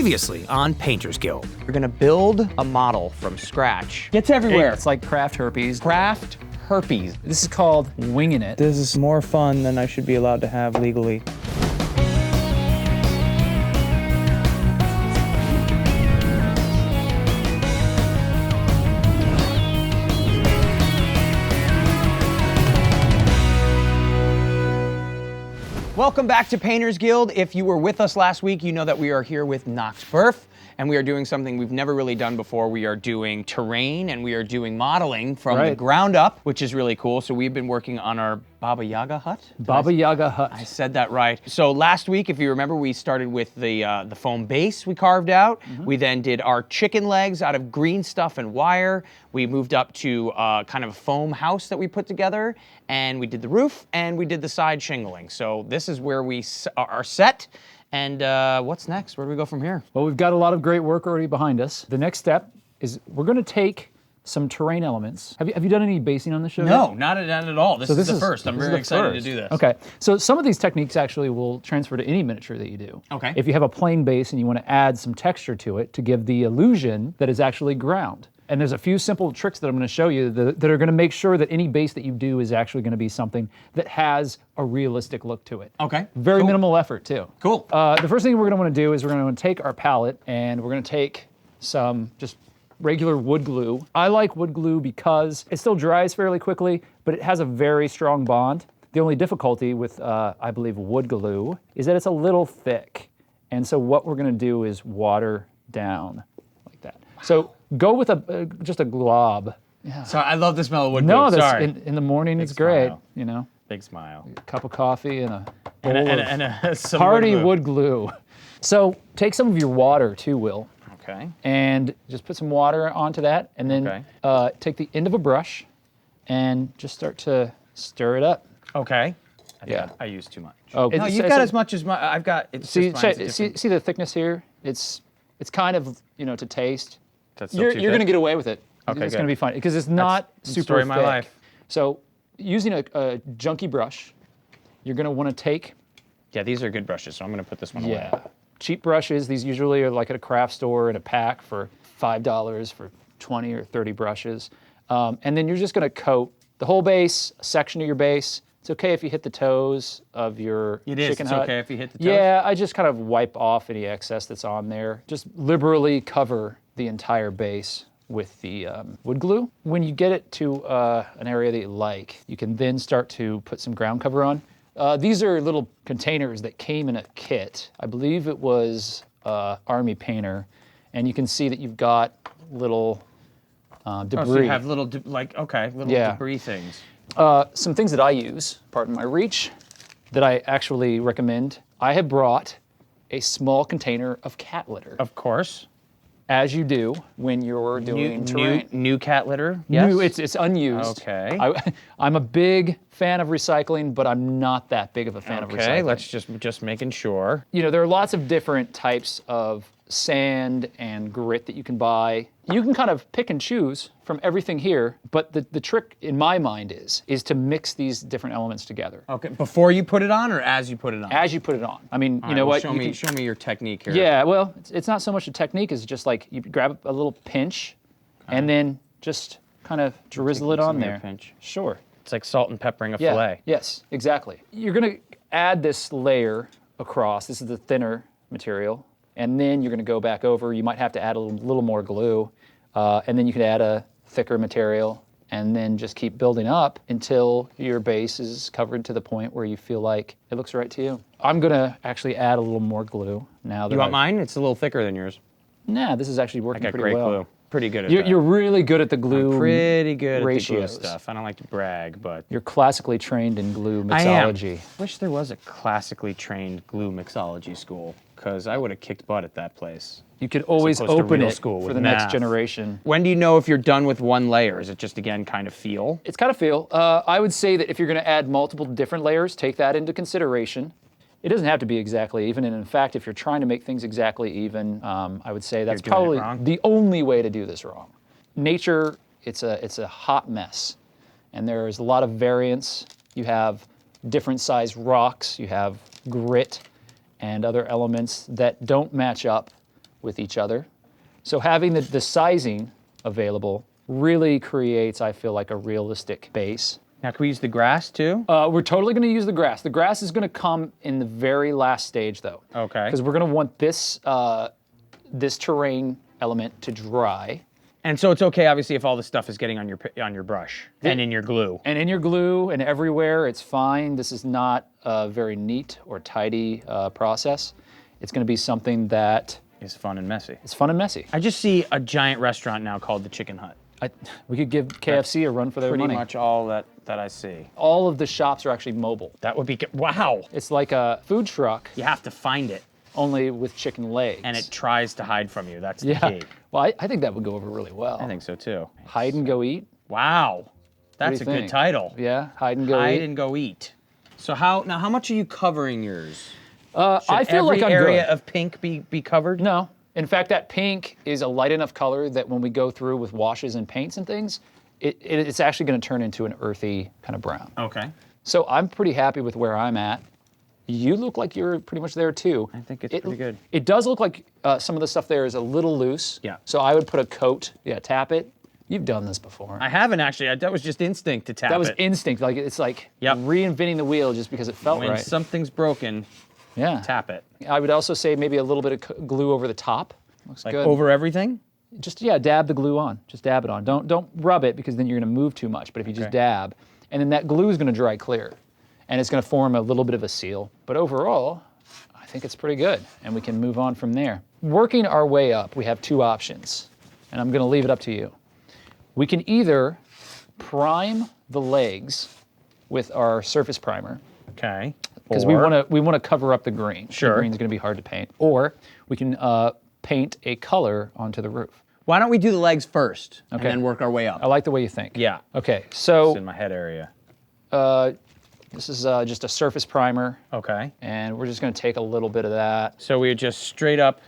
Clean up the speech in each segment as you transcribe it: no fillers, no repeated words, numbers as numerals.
Previously on Painters Guild. We're gonna build a model from scratch. Gets everywhere. It's like craft herpes. Craft herpes. This is called winging it. This is more fun than I should be allowed to have legally. Welcome back to Painters Guild. If you were with us last week, you know that we are here with Berf, and we are doing something we've never really done before. We are doing terrain, and we are doing modeling from the ground up, which is really cool. So we've been working on our Baba Yaga hut. Baba Yaga hut. I said that right. So last week, if you remember, we started with the foam base we carved out. We then did our chicken legs out of green stuff and wire. We moved up to kind of a foam house that we put together, and we did the roof, and we did the side shingling. So this is where we are set. And what's next? Where do we go from here? Well, we've got a lot of great work already behind us. The next step is we're going to take some terrain elements. Have you done any basing on the show No, yet? not at all. This is the first. I'm very excited to do this. Okay, so some of these techniques actually will transfer to any miniature that you do. Okay. If you have a plain base and you want to add some texture to it to give the illusion that it's actually ground. And there's a few simple tricks that I'm going to show you that are going to make sure that any base that you do is actually going to be something that has a realistic look to it. Okay. Very minimal effort too. Cool. The first thing we're going to want to do is we're going to want to take our palette and we're going to take some just regular wood glue. I like wood glue because it still dries fairly quickly, but it has a very strong bond. The only difficulty with, I believe, wood glue is that it's a little thick. And so what we're going to do is water down like that. Wow. So go with just a glob. Yeah. Sorry, I love the smell of wood glue. No, Sorry. In the morning, it's great, you know. Big smile. A cup of coffee and a bowl and some hearty wood glue. So take some of your water too, Will. Okay. And just put some water onto that, and then take the end of a brush and just start to stir it up. Okay. Yeah. I used too much. Oh, no, you've got as much as I've got. It's see the the thickness here? It's kind of, to taste. That's You're going to get away with it. Okay, it's going to be fine because it's not super story thick. of my life. So using a junky brush, you're going to want to take. Yeah, these are good brushes, so I'm going to put this one away. Yeah. Cheap brushes, these usually are like at a craft store in a pack for $5 for 20 or 30 brushes. And then you're just going to coat the whole base, a section of your base. It's okay if you hit the toes of your chicken hut. It's okay if you hit the toes? Yeah, I just kind of wipe off any excess that's on there. Just liberally cover the entire base with the wood glue. When you get it to an area that you like, you can then start to put some ground cover on. These are little containers that came in a kit. I believe it was Army Painter, and you can see that you've got little debris. Oh, so you have little, debris things. Some things that I use, pardon my reach, that I actually recommend. I have brought a small container of cat litter. Of course. As you do when you're doing terrain. New cat litter? Yes. New, it's unused. Okay. I'm a big fan of recycling, but I'm not that big of a fan of recycling. Okay, let's just making sure. There are lots of different types of sand and grit that you can buy. You can kind of pick and choose from everything here, but the trick in my mind is to mix these different elements together. Okay, before you put it on or as you put it on? As you put it on. I mean, you know what? Show me your technique here. Yeah, well, it's not so much a technique as just like you grab a little pinch and then just kind of drizzle it on there. Pinch. Sure. It's like salt and peppering a fillet. Yes, exactly. You're going to add this layer across. This is the thinner material. And then you're going to go back over. You might have to add a little more glue. And then you can add a thicker material and then just keep building up until your base is covered to the point where you feel like it looks right to you. I'm going to actually add a little more glue now. You want mine? It's a little thicker than yours. Nah, this is actually working pretty well. I got great glue. Pretty good at that. You're really good at the glue I'm pretty good ratios. At the glue stuff. I don't like to brag, but... You're classically trained in glue mixology. I am. Wish there was a classically trained glue mixology school, because I would have kicked butt at that place. You could always open it for the next generation. When do you know if you're done with one layer? Is it just, again, kind of feel? It's kind of feel. I would say that if you're going to add multiple different layers, take that into consideration. It doesn't have to be exactly even, and in fact, if you're trying to make things exactly even, I would say that's probably the only way to do this wrong. Nature, it's a hot mess, and there's a lot of variance. You have different sized rocks, you have grit, and other elements that don't match up with each other. So having the sizing available really creates, I feel like, a realistic base. Now, can we use the grass too? We're totally going to use the grass. The grass is going to come in the very last stage, though. Okay. Because we're going to want this this terrain element to dry. And so it's okay, obviously, if all the stuff is getting on your brush and in your glue. And in your glue and everywhere, it's fine. This is not a very neat or tidy process. It's going to be something that It's fun and messy. is fun and messy. I just see a giant restaurant now called the Chicken Hut. We could give KFC a run for their Pretty money. much all that I see. All of the shops are actually mobile. That would be, wow. It's like a food truck, You have to find it, only with chicken legs. and it tries to hide from you. That's the yeah. key. Well, I think that would go over really well. I think so too. Hide and go eat. Wow. That's do a you good think? title. Yeah, hide and go Hide eat. and go eat. So how much are you covering yours? I feel like I'm every area good. of pink be covered? No. In fact, that pink is a light enough color that when we go through with washes and paints and things, it's actually going to turn into an earthy kind of brown. Okay. So I'm pretty happy with where I'm at. You look like you're pretty much there too. I think it's pretty good. It does look like some of the stuff there is a little loose. Yeah. So I would put a coat, tap it. You've done this before. I haven't actually. That was just instinct to tap That was it. instinct. Like it's like Yep. reinventing the wheel just because it felt When right. something's broken, Yeah. tap it. I would also say maybe a little bit of glue over the top. Looks Like good. over everything? Just dab the glue on. Just dab it on. Don't rub it because then you're going to move too much. But if you just dab, and then that glue is going to dry clear, and it's going to form a little bit of a seal. But overall, I think it's pretty good, and we can move on from there. Working our way up, we have two options, and I'm going to leave it up to you. We can either prime the legs with our surface primer, Okay. because we want to cover up the green. Sure. The green's going to be hard to paint. Or we can paint a color onto the roof. Why don't we do the legs first and Okay. then work our way up? I like the way you think. Yeah. Okay, It's so in my head area. this is just a surface primer, Okay. and we're just going to take a little bit of that, So we just straight up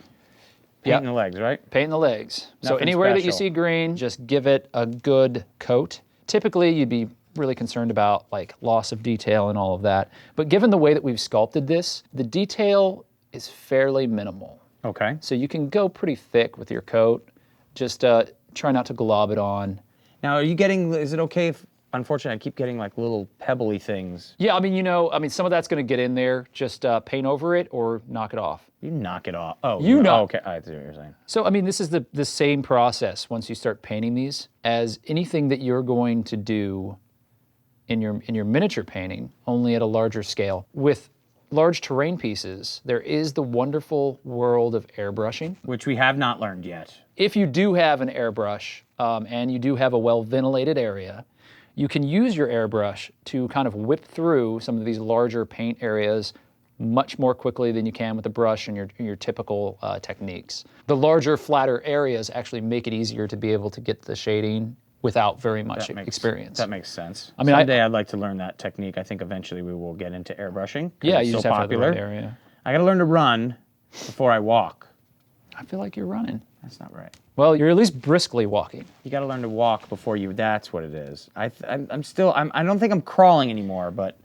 painting Yep. the legs, right? paint the legs. So Nothing anywhere that you special. see green, just give it a good coat. Typically, you'd be really concerned about like loss of detail and all of that. But given the way that we've sculpted this, the detail is fairly minimal. Okay. So you can go pretty thick with your coat. Just try not to glob it on. Now, are you getting, is it okay if, unfortunately, I keep getting like little pebbly things? Yeah, some of that's going to get in there. Just paint over it or knock it off. You knock it off. Oh, You knock- okay. I see what you're saying. So, this is the same process once you start painting these as anything that you're going to do in your miniature painting, only at a larger scale. With large terrain pieces, there is the wonderful world of airbrushing. Which we have not learned yet. If you do have an airbrush and you do have a well-ventilated area, you can use your airbrush to kind of whip through some of these larger paint areas much more quickly than you can with a brush and your typical techniques. The larger, flatter areas actually make it easier to be able to get the shading without very much experience. That makes sense. I mean, Someday I'd like to learn that technique. I think eventually we will get into airbrushing. 'Cause Yeah, it's you so just have popular. to have the right area. I gotta learn to run before I walk. I feel like you're running. That's not right. Well, you're at least briskly walking. You gotta learn to walk before you, that's what it is. I don't think I'm crawling anymore, but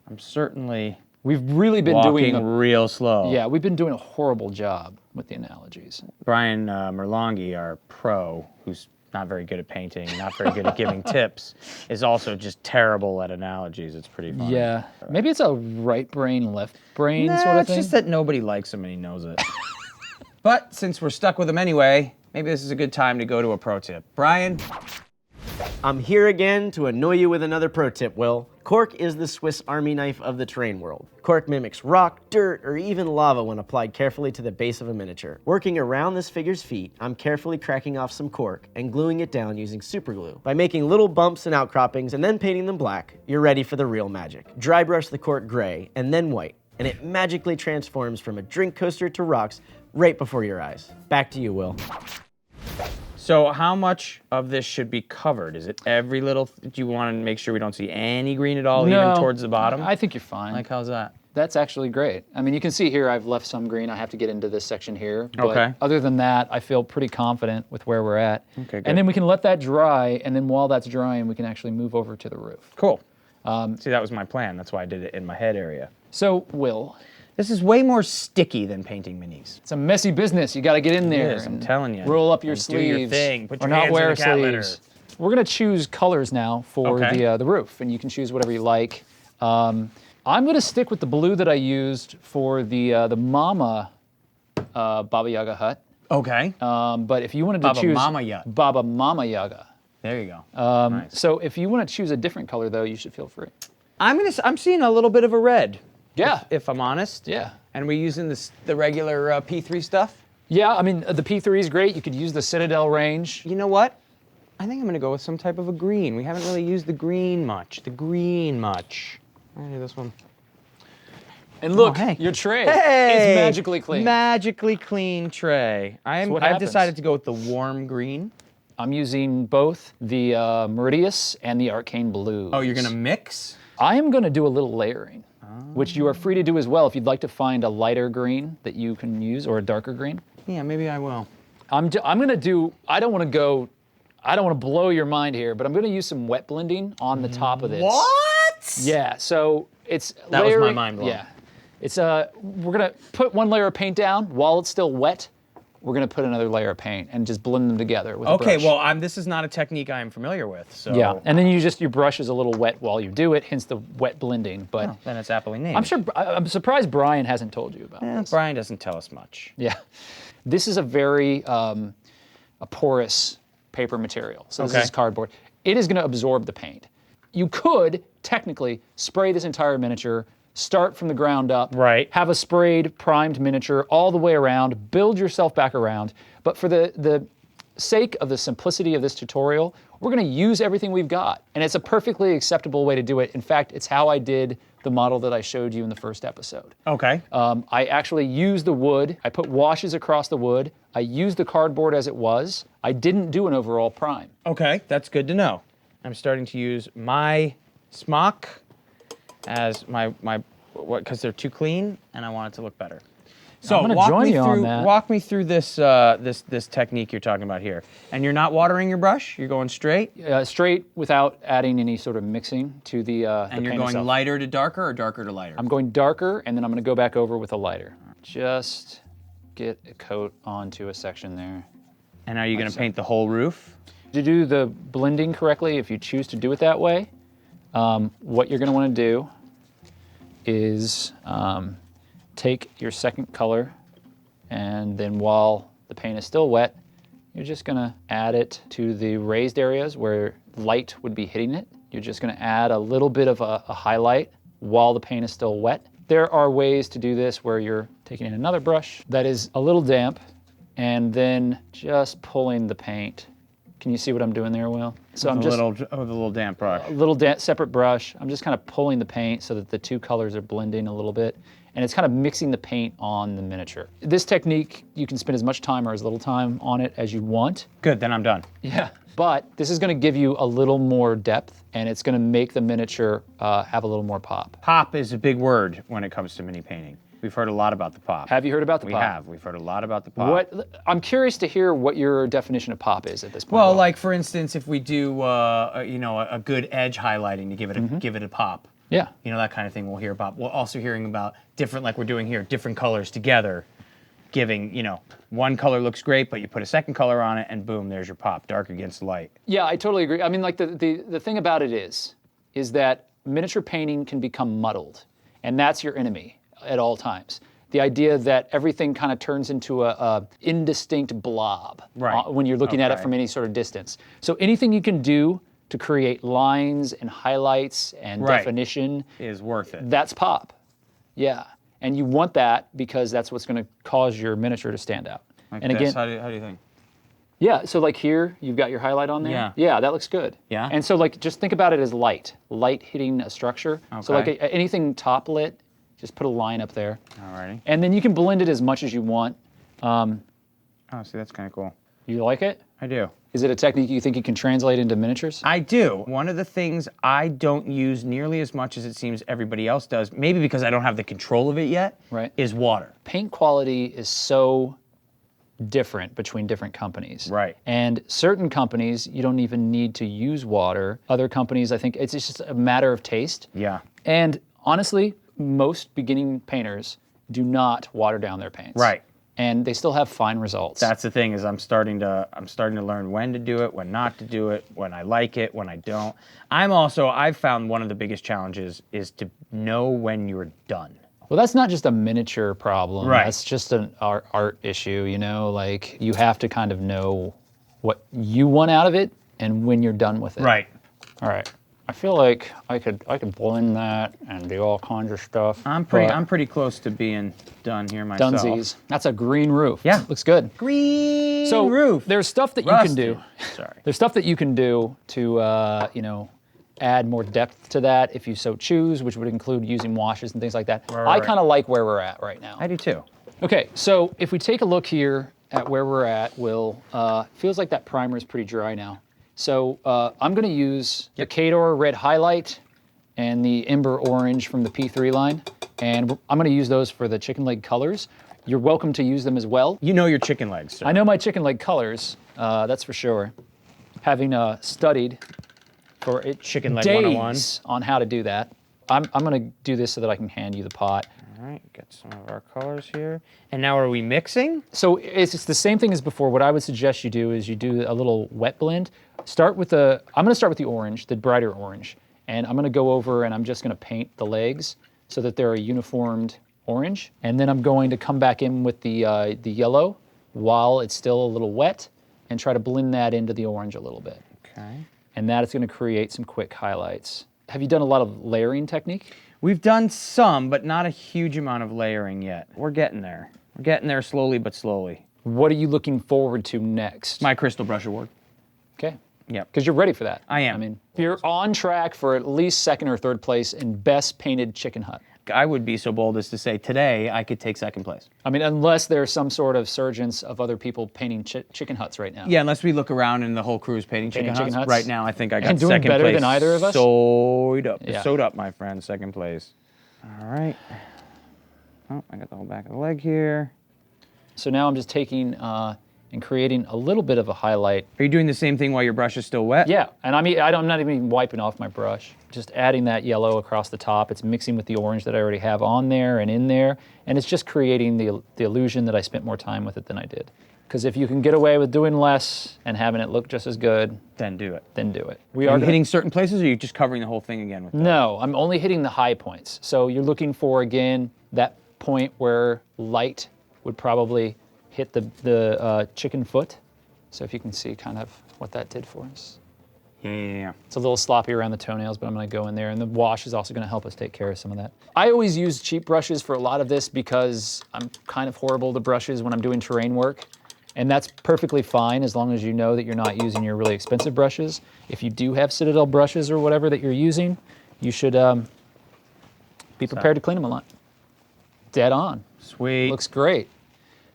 I'm certainly We've really been walking doing real slow. Yeah, we've been doing a horrible job with the analogies. Brian Merlongi, our pro, who's not very good at painting, not very good at giving tips, is also just terrible at analogies. It's pretty funny. Yeah, maybe it's a right brain, left brain Nah, sort of it's thing. just that nobody likes him and he knows it. But since we're stuck with him anyway, maybe this is a good time to go to a pro tip. Brian? I'm here again to annoy you with another pro tip, Will. Cork is the Swiss Army knife of the terrain world. Cork mimics rock, dirt, or even lava when applied carefully to the base of a miniature. Working around this figure's feet, I'm carefully cracking off some cork and gluing it down using super glue. By making little bumps and outcroppings and then painting them black, you're ready for the real magic. Dry brush the cork gray and then white, and it magically transforms from a drink coaster to rocks right before your eyes. Back to you, Will. So how much of this should be covered? Is it every little, do you want to make sure we don't see any green at all, even towards the bottom? I think you're fine. Like, how's that? That's actually great. I mean, you can see here I've left some green. I have to get into this section here. But Okay. other than that, I feel pretty confident with where we're at. Okay, good. And then we can let that dry, and then while that's drying, we can actually move over to the roof. Cool. See, that was my plan. That's why I did it in my head area. So, Will, This is way more sticky than painting minis. It's a messy business. You got to get in there. is, I'm and telling you. Roll up your And do sleeves. your thing. Put or your not hands in wear the cat sleeves. litter. We're gonna choose colors now for Okay. the roof, and you can choose whatever you like. I'm gonna stick with the blue that I used for the Mama Baba Yaga hut. Okay. But if you wanted to Baba choose Mama Yaga. Baba Mama Yaga. There you go. Nice. So if you want to choose a different color though, you should feel free. I'm seeing a little bit of a red. Yeah. If I'm honest. Yeah. And we're using the regular P3 stuff. Yeah, I mean, the P3 is great. You could use the Citadel range. You know what? I think I'm gonna go with some type of a green. We haven't really used the green much. I'm gonna do this one. And look, hey. your tray Hey! is magically clean. Magically clean tray. what I've happens. decided to go with the warm green. I'm using both the Meridius and the Arcane Blue. Oh, you're gonna mix? I am going to do a little layering, which you are free to do as well if you'd like to find a lighter green that you can use or a darker green. Yeah, maybe I will. I'm going to do, I don't want to blow your mind here, but I'm going to use some wet blending on the top of this. What? Yeah, so it's That was my layering- mind blown. Yeah. It's we're going to put one layer of paint down while it's still wet. We're going to put another layer of paint and just blend them together with a Okay, brush. well, this is not a technique I'm familiar with, so. Yeah, and then your brush is a little wet while you do it, hence the wet blending. But Then it's aptly named. I'm surprised Brian hasn't told you about this. Brian doesn't tell us much. Yeah, this is a very a porous paper material. So this Okay. is cardboard. It is going to absorb the paint. You could technically spray this entire miniature, start from the ground up, Right. have a sprayed, primed miniature all the way around, build yourself back around. But for the sake of the simplicity of this tutorial, we're going to use everything we've got. And it's a perfectly acceptable way to do it. In fact, it's how I did the model that I showed you in the first episode. Okay. I actually used the wood. I put washes across the wood. I used the cardboard as it was. I didn't do an overall prime. Okay, that's good to know. I'm starting to use my smock as my because they're too clean and I want it to look better. So I'm gonna join you on that. walk me through this this technique you're talking about here. And you're not watering your brush. You're going straight. Straight without adding any sort of mixing to the And you're paint going itself. lighter to darker or darker to lighter. I'm going darker, and then I'm going to go back over with a lighter. Just get a coat onto a section there. And are you going to paint the whole roof? To do the blending correctly, if you choose to do it that way, what you're going to want to do is take your second color, and then while the paint is still wet, you're just going to add it to the raised areas where light would be hitting it. You're just going to add a little bit of a highlight while the paint is still wet. There are ways to do this where you're taking in another brush that is a little damp and then just pulling the paint. Can you see what I'm doing there, Will? So I'm just the little damp brush. a little separate brush. I'm just kind of pulling the paint so that the two colors are blending a little bit. And it's kind of mixing the paint on the miniature. This technique, you can spend as much time or as little time on it as you want. Good, then I'm done. Yeah. But this is going to give you a little more depth, and it's going to make the miniature have a little more pop. Pop is a big word when it comes to mini painting. We've heard a lot about the pop. Have you heard about the We pop? have. We've heard a lot about the pop. I'm curious to hear what your definition of pop is at this point. Well, Will. like for instance, if we do a good edge highlighting to give it a pop. Yeah. You know, that kind of thing we'll hear about. We're also hearing about different, like we're doing here, different colors together, giving, one color looks great, but you put a second color on it and boom, there's your pop, dark against light. Yeah, I totally agree. I mean, like the thing about it is that miniature painting can become muddled, and that's your enemy at all times. The idea that everything kind of turns into a indistinct blob when you're looking at it from any sort of distance. So anything you can do to create lines and highlights and definition Is worth it. that's pop. Yeah. And you want that because that's what's going to cause your miniature to stand out. Like and this, again, how do you think? yeah, so like here, you've got your highlight on there. Yeah. Yeah, that looks good. Yeah? And so like just think about it as light hitting a structure. So like Okay. anything top lit, just put a line up there. Alrighty. And then you can blend it as much as you want. Oh, see, that's kind of cool. You like it? I do. Is it a technique you think you can translate into miniatures? I do. One of the things I don't use nearly as much as it seems everybody else does, maybe because I don't have the control of it yet, is water. Paint quality is so different between different companies. Right. And certain companies, you don't even need to use water. Other companies, I think it's just a matter of taste. Yeah. And honestly, most beginning painters do not water down their paints. Right. And they still have fine results. That's the thing is I'm starting to learn when to do it, when not to do it, when I like it, when I don't. I've found one of the biggest challenges is to know when you're done. Well, that's not just a miniature problem. Right. That's just an art issue, you know? Like, you have to kind of know what you want out of it and when you're done with it. Right. All right. I feel like I could blend that and do all kinds of stuff. I'm pretty close to being done here myself. Dunsies. That's a green roof. Yeah. Looks good. Green So roof. there's stuff that you can do. Sorry. There's stuff that you can do to, you know, add more depth to that if you so choose, which would include using washes and things like that. I kind of like where we're at right now. I do too. Okay, so if we take a look here at where we're at, Will, feels like that primer is pretty dry now. So I'm going to use the Kador Red Highlight and the Ember Orange from the P3 line, and I'm going to use those for the chicken leg colors. You're welcome to use them as well. You know your chicken legs, sir. I know my chicken leg colors, that's for sure. Having studied for Chicken leg days 101. on how to do that. I'm going to do this so that I can hand you the pot. All right, get some of our colors here. And now are we mixing? So it's the same thing as before. What I would suggest you do is you do a little wet blend. I'm going to start with the orange, the brighter orange. And I'm going to go over and I'm just going to paint the legs so that they're a uniformed orange. And then I'm going to come back in with the yellow while it's still a little wet and try to blend that into the orange a little bit. Okay. And that is going to create some quick highlights. Have you done a lot of layering technique? We've done some, but not a huge amount of layering yet. We're getting there. We're getting there slowly but slowly. What are you looking forward to next? My Crystal Brush Award. Okay. Yep. Because you're ready for that. I am. I mean, you're on track for at least second or third place in best painted chicken hut. I would be so bold as to say today I could take second place. I mean, unless there's some sort of surgence of other people painting chicken huts right now. Yeah, unless we look around and the whole crew is painting chicken huts. Right now, I think I got And doing second better place. than either of us? Sewed up. Yeah. Sewed up, my friend. Second place. All right. Oh, I got the whole back of the leg here. So now I'm just taking and creating a little bit of a highlight. Are you doing the same thing while your brush is still wet? Yeah, and I'm not even wiping off my brush. Just adding that yellow across the top. It's mixing with the orange that I already have on there and in there, and it's just creating the illusion that I spent more time with it than I did. Because if you can get away with doing less and having it look just as good, Then do it. then do it. Are you hitting certain places, or are you just covering the whole thing again with that? No, I'm only hitting the high points. So you're looking for, again, that point where light would probably hit the chicken foot. So if you can see kind of what that did for us. Yeah. It's a little sloppy around the toenails, but I'm going to go in there. And the wash is also going to help us take care of some of that. I always use cheap brushes for a lot of this because I'm kind of horrible to brushes when I'm doing terrain work. And that's perfectly fine as long as you know that you're not using your really expensive brushes. If you do have Citadel brushes or whatever that you're using, you should be prepared to clean them a lot. Dead on. Sweet. Looks great.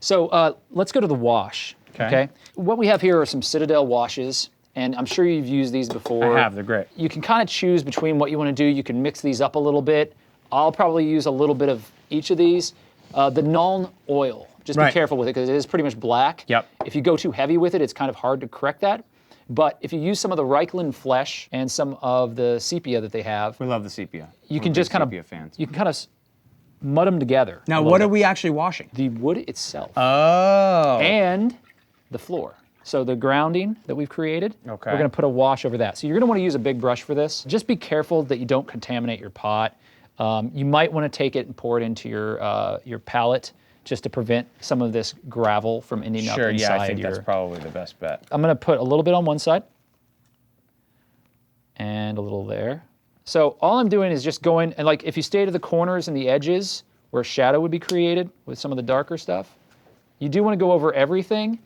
So let's go to the wash. Okay. What we have here are some Citadel washes, and I'm sure you've used these before. I have, they're great. You can kind of choose between what you want to do. You can mix these up a little bit. I'll probably use a little bit of each of these. The Nuln oil, just be careful with it because it is pretty much black. Yep. If you go too heavy with it, it's kind of hard to correct that. But if you use some of the Reichland Flesh and some of the sepia that they have, We love the sepia. you We're can big just kind of sepia fans. you can kind of mud them together. Now, what are we actually washing? The wood itself. Oh. And the floor. So the grounding that we've created, Okay. we're going to put a wash over that. So you're going to want to use a big brush for this. Just be careful that you don't contaminate your pot. You might want to take it and pour it into your palette just to prevent some of this gravel from ending up inside I think that's probably the best bet. I'm going to put a little bit on one side and a little there. So all I'm doing is just going, and like if you stay to the corners and the edges where shadow would be created with some of the darker stuff, you do want to go over everything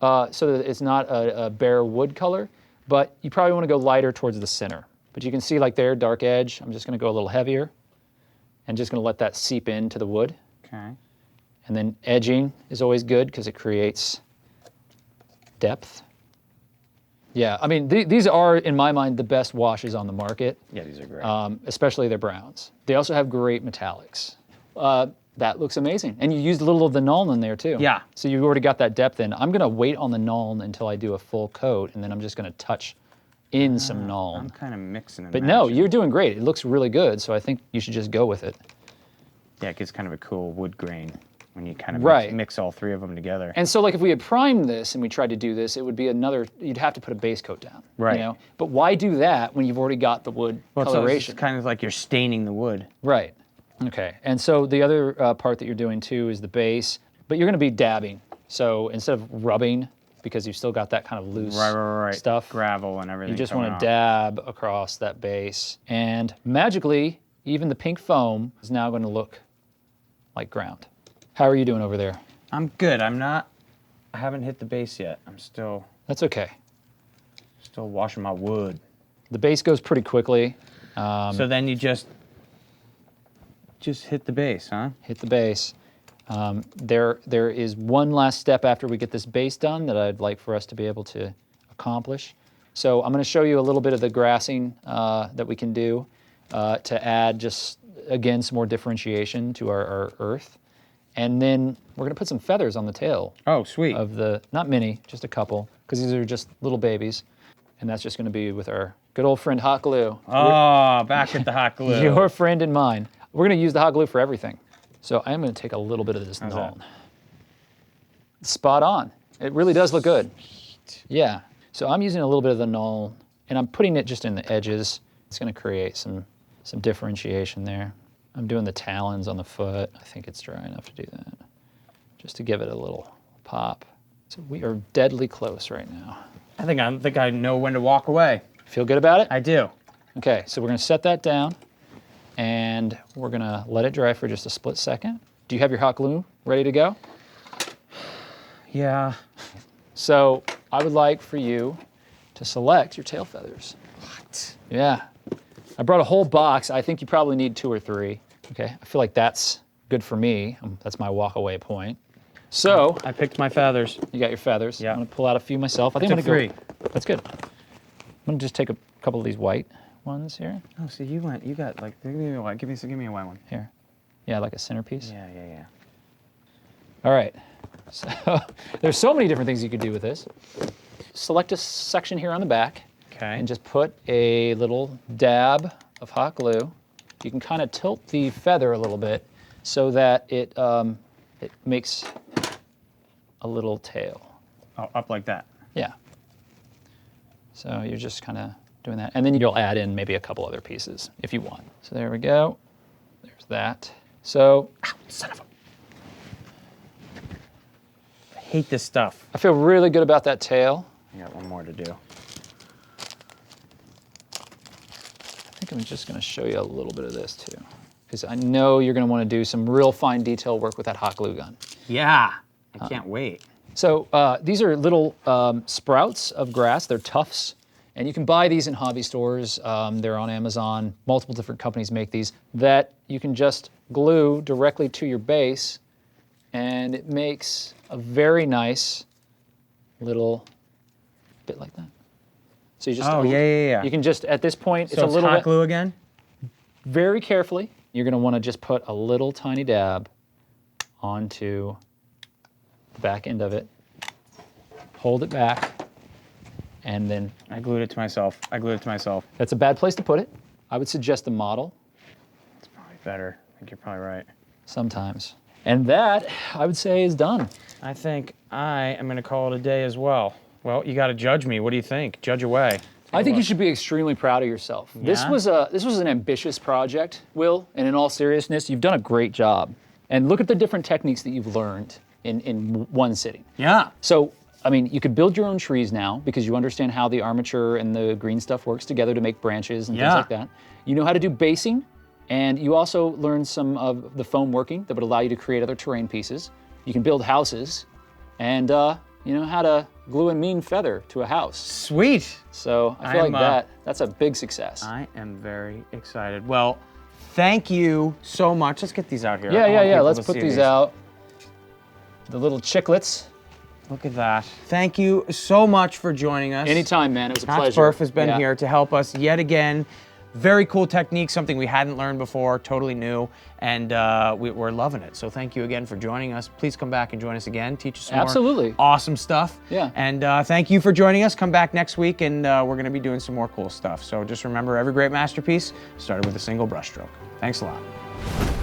so that it's not a bare wood color, but you probably want to go lighter towards the center. But you can see like there, dark edge, I'm just going to go a little heavier and just going to let that seep into the wood. Okay. And then edging is always good because it creates depth. Yeah, I mean, these are, in my mind, the best washes on the market. Yeah, these are great. Especially their browns. They also have great metallics. That looks amazing. And you used a little of the Nuln in there, too. Yeah. So you've already got that depth in. I'm going to wait on the Nuln until I do a full coat, and then I'm just going to touch in some Nuln. I'm kind of mixing and But no, matching. you're doing great. It looks really good, so I think you should just go with it. Yeah, it gives kind of a cool wood grain when you kind of Right. mix all three of them together. And so like if we had primed this and we tried to do this, it would be you'd have to put a base coat down. Right. You know? But why do that when you've already got the wood Well, it's coloration? kind of like you're staining the wood. Right. Okay. And so the other part that you're doing too is the base, but you're going to be dabbing. So instead of rubbing, because you've still got that kind of loose Right. stuff, Gravel and everything. you just coming want off. to dab across that base. And magically, even the pink foam is now going to look like ground. How are you doing over there? I'm good. I haven't hit the base yet. I'm still That's okay. washing my wood. The base goes pretty quickly. So then you just hit the base, huh? Hit the base. There is one last step after we get this base done that I'd like for us to be able to accomplish. So I'm going to show you a little bit of the grassing that we can do to add just, again, some more differentiation to our earth. And then we're going to put some feathers on the tail Oh, sweet. of the, not many, just a couple, because these are just little babies. And that's just going to be with our good old friend hot glue. Oh, back at the hot glue. Your friend and mine. We're going to use the hot glue for everything. So I am going to take a little bit of this How's null. Spot on. It really does look good. Yeah. So I'm using a little bit of the null, and I'm putting it just in the edges. It's going to create some differentiation there. I'm doing the talons on the foot. I think it's dry enough to do that, just to give it a little pop. So we are deadly close right now. I think I know when to walk away. Feel good about it? I do. Okay, so we're going to set that down, and we're going to let it dry for just a split second. Do you have your hot glue ready to go? Yeah. So I would like for you to select your tail feathers. What? Yeah. I brought a whole box. I think you probably need 2 or 3. Okay, I feel like that's good for me. That's my walk away point. So I picked my feathers. you got your feathers. Yeah. I'm going to pull out a few myself. I think I'm took going to go. That's good. I'm going to just take a couple of these white ones here. Oh, so you got like, give me a white, give me a white one. Here. Yeah, like a centerpiece. Yeah. All right, so there's so many different things you could do with this. Select a section here on the back Okay. and just put a little dab of hot glue. You can kind of tilt the feather a little bit so that it makes a little tail. Oh, up like that. Yeah. So you're just kind of doing that. And then you'll add in maybe a couple other pieces if you want. So there we go. There's that. So Ow, son of a... I hate this stuff. I feel really good about that tail. I got one more to do. I think I'm just going to show you a little bit of this too, because I know you're going to want to do some real fine detail work with that hot glue gun. Yeah. I can't wait. So these are little sprouts of grass. They're tufts. And you can buy these in hobby stores. They're on Amazon. Multiple different companies make these that you can just glue directly to your base, and it makes a very nice little bit like that. So you just Oh, yeah. You can just at this point So it's a little hot bit glue again? very carefully. You're going to want to just put a little tiny dab onto the back end of it. Hold it back. And then I glued it to myself. that's a bad place to put it. I would suggest the model It's probably better. I think you're probably right. sometimes. And that, I would say, is done. I think I am going to call it a day as well. Well, you got to judge me. What do you think? Judge away. I think you should be extremely proud of yourself. This Yeah? was an ambitious project, Will, and in all seriousness, you've done a great job. And look at the different techniques that you've learned in one sitting. Yeah. So, I mean, you could build your own trees now because you understand how the armature and the green stuff works together to make branches and things Yeah. like that. You know how to do basing, and you also learned some of the foam working that would allow you to create other terrain pieces. You can build houses, and you know how to glue a mean feather to a house. Sweet. So I feel I'm, like that's a big success. I am very excited. Well, thank you so much. Let's get these out here. I Yeah. want people Let's to put see these out. The little chiclets. Look at that. Thank you so much for joining us. Anytime, man. It was a Max pleasure. Berf has been Yeah. here to help us yet again. Very cool technique, something we hadn't learned before, totally new, and we're loving it. So thank you again for joining us. Please come back and join us again. Teach us some Absolutely. more awesome stuff. Yeah. And thank you for joining us. Come back next week, and we're going to be doing some more cool stuff. So just remember, every great masterpiece started with a single brushstroke. Thanks a lot.